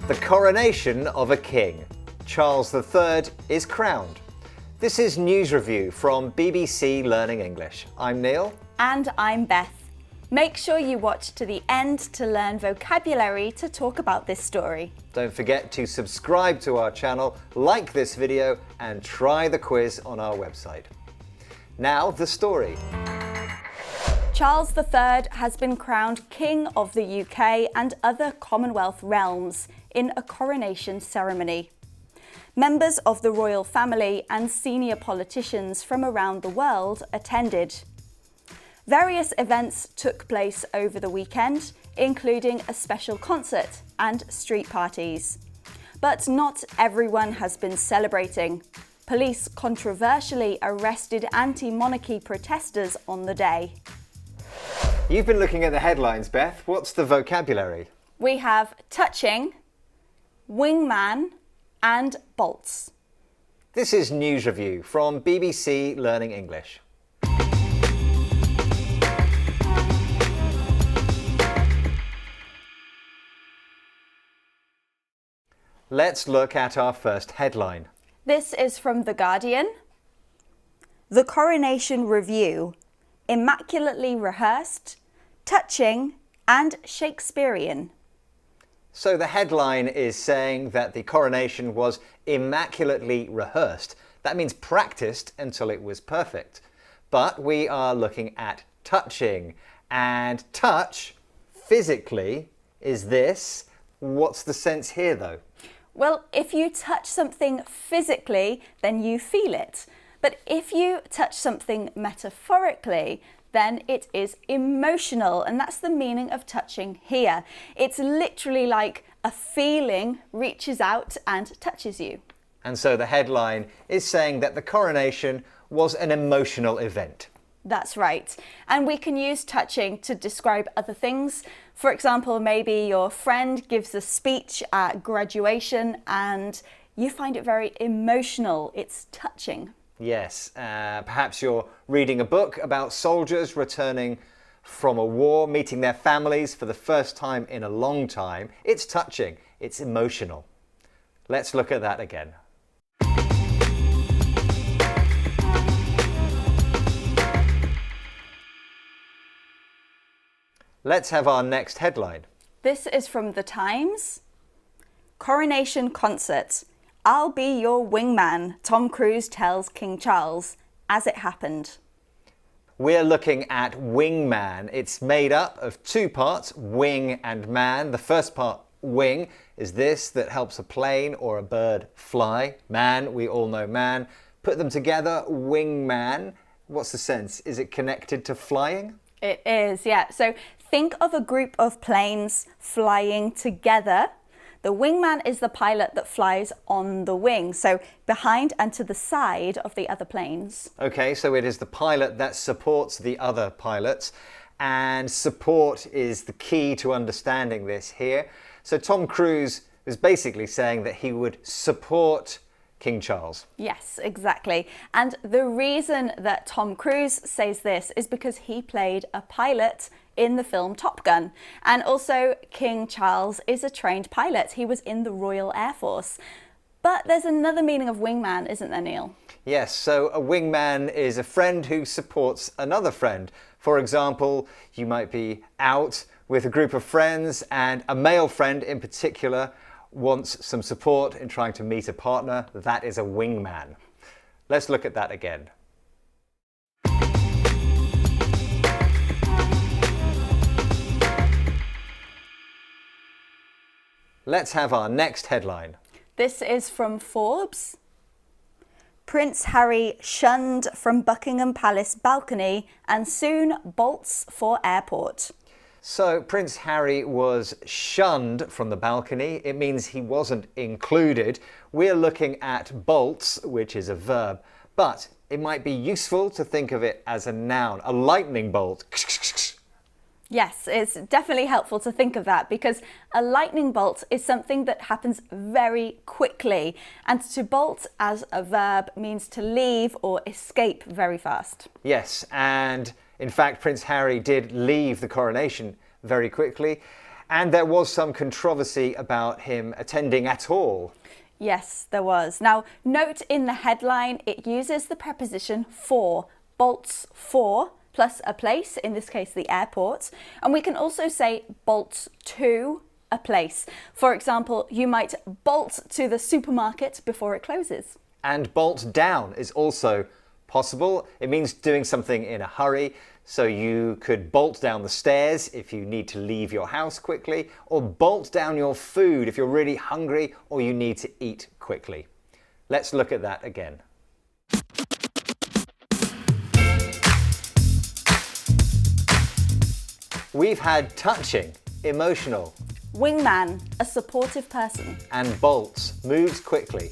The coronation of a king. Charles III is crowned. This is News Review from BBC Learning English. I'm Neil. And I'm Beth. Make sure you watch to the end to learn vocabulary to talk about this story. Don't forget to subscribe to our channel, like this video, and try the quiz on our website. Now, the story. Charles III has been crowned King of the UK and other Commonwealth realms in a coronation ceremony. Members of the royal family and senior politicians from around the world attended. Various events took place over the weekend, including a special concert and street parties. But not everyone has been celebrating. Police controversially arrested anti-monarchy protesters on the day. You've been looking at the headlines, Beth. What's the vocabulary? We have touching, wingman, and bolts. This is News Review from BBC Learning English. Let's look at our first headline. This is from The Guardian. The Coronation Review, immaculately rehearsed, touching, and Shakespearean. So the headline is saying that the coronation was immaculately rehearsed. That means practiced until it was perfect. But we are looking at touching. And touch, physically, is this. What's the sense here, though? Well, if you touch something physically, then you feel it. But if you touch something metaphorically, then it is emotional, and that's the meaning of touching here. It's literally like a feeling reaches out and touches you. And so the headline is saying that the coronation was an emotional event. That's right. And we can use touching to describe other things. For example, maybe your friend gives a speech at graduation and you find it very emotional. It's touching. Yes, perhaps you're reading a book about soldiers returning from a war, meeting their families for the first time in a long time. It's touching, it's emotional. Let's look at that again. Let's have our next headline. This is from The Times. Coronation concert. I'll be your wingman, Tom Cruise tells King Charles, as it happened. We're looking at wingman. It's made up of two parts, wing and man. The first part, wing, is this that helps a plane or a bird fly. Man, we all know man. Put them together, wingman. What's the sense? Is it connected to flying? It is, yeah. So think of a group of planes flying together. The wingman is the pilot that flies on the wing, so behind and to the side of the other planes. Okay, so it is the pilot that supports the other pilots, and support is the key to understanding this here. So Tom Cruise is basically saying that he would support King Charles. Yes, exactly. And the reason that Tom Cruise says this is because he played a pilot in the film Top Gun. And also King Charles is a trained pilot. He was in the Royal Air Force. But there's another meaning of wingman, isn't there, Neil? Yes, so a wingman is a friend who supports another friend. For example, you might be out with a group of friends and a male friend in particular wants some support in trying to meet a partner. That is a wingman. Let's look at that again. Let's have our next headline. This is from Forbes. Prince Harry shunned from Buckingham Palace balcony and soon bolts for airport. So Prince Harry was shunned from the balcony. It means he wasn't included. We're looking at bolts, which is a verb, but it might be useful to think of it as a noun, a lightning bolt. Yes, it's definitely helpful to think of that because a lightning bolt is something that happens very quickly, and to bolt as a verb means to leave or escape very fast. Yes, and in fact Prince Harry did leave the coronation very quickly, And there was some controversy about him attending at all. Yes, there was. Now, note in the headline, it uses the preposition for, bolts for, plus a place, in this case the airport. And we can also say bolts to a place. For example, you might bolt to the supermarket before it closes. And bolt down is also possible. It means doing something in a hurry. So you could bolt down the stairs if you need to leave your house quickly, or bolt down your food if you're really hungry or you need to eat quickly. Let's look at that again. We've had touching, emotional, Wingman, a supportive person. and bolts, moves quickly.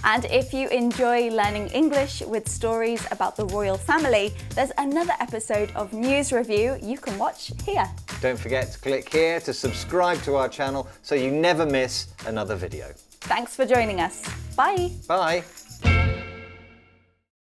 And if you enjoy learning English with stories about the royal family, there's another episode of News Review you can watch here. Don't forget to click here to subscribe to our channel so you never miss another video. Thanks for joining us. Bye. Bye!